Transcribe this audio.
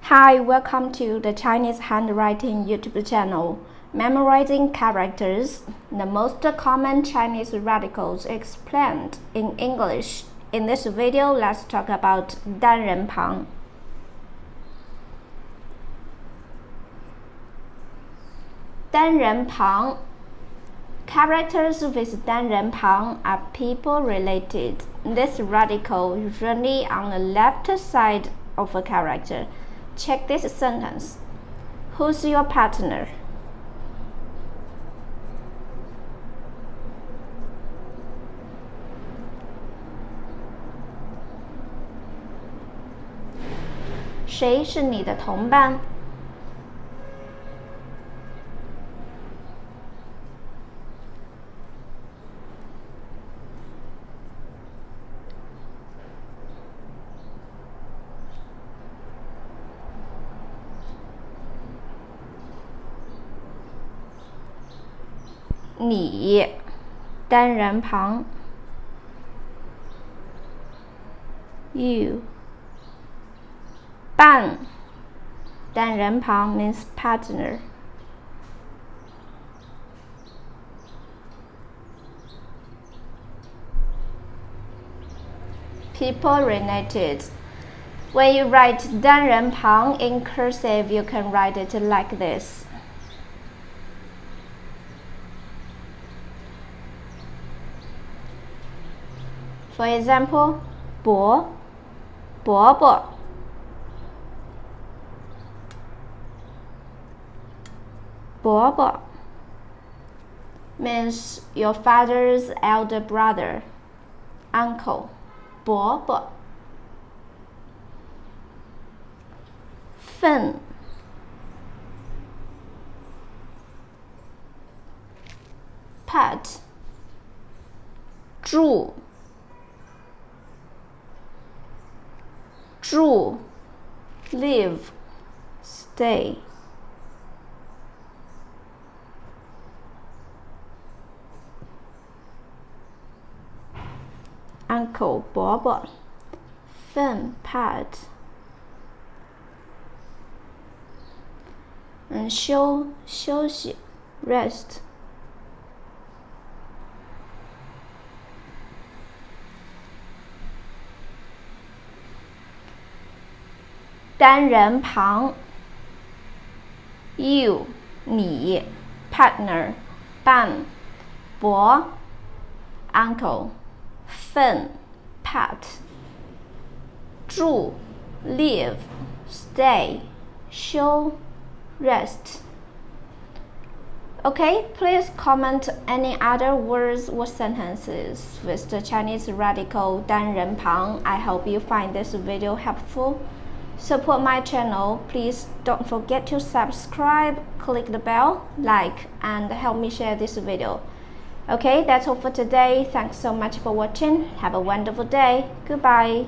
Hi, welcome to the Chinese Handwriting YouTube channel. Memorizing characters, the most common Chinese radicals explained in English. In this video, let's talk about 单人旁. 单人旁 Characters with 单人旁 are people related. This radical usually on the left side of a character. Check this sentence. Who's your partner? "谁是你的同伴?" 你 单人旁 You 伴 单人旁 means partner. People related. When you write 单人旁 in cursive, you can write it like this. For example, 伯伯means your father's elder brother, uncle. 伯伯份 part 住 live, stay. Uncle 伯伯份 part 休息 rest. 单人旁 You 你 partner 伴伯 uncle 份 part 住 live, stay 休 rest. Okay, please comment any other words or sentences with the Chinese radical 单人旁. I hope you find this video helpful. Support my channel. Please don't forget to subscribe, click the bell, like, and help me share this video. Okay, that's all for today. Thanks so much for watching. Have a wonderful day. Goodbye.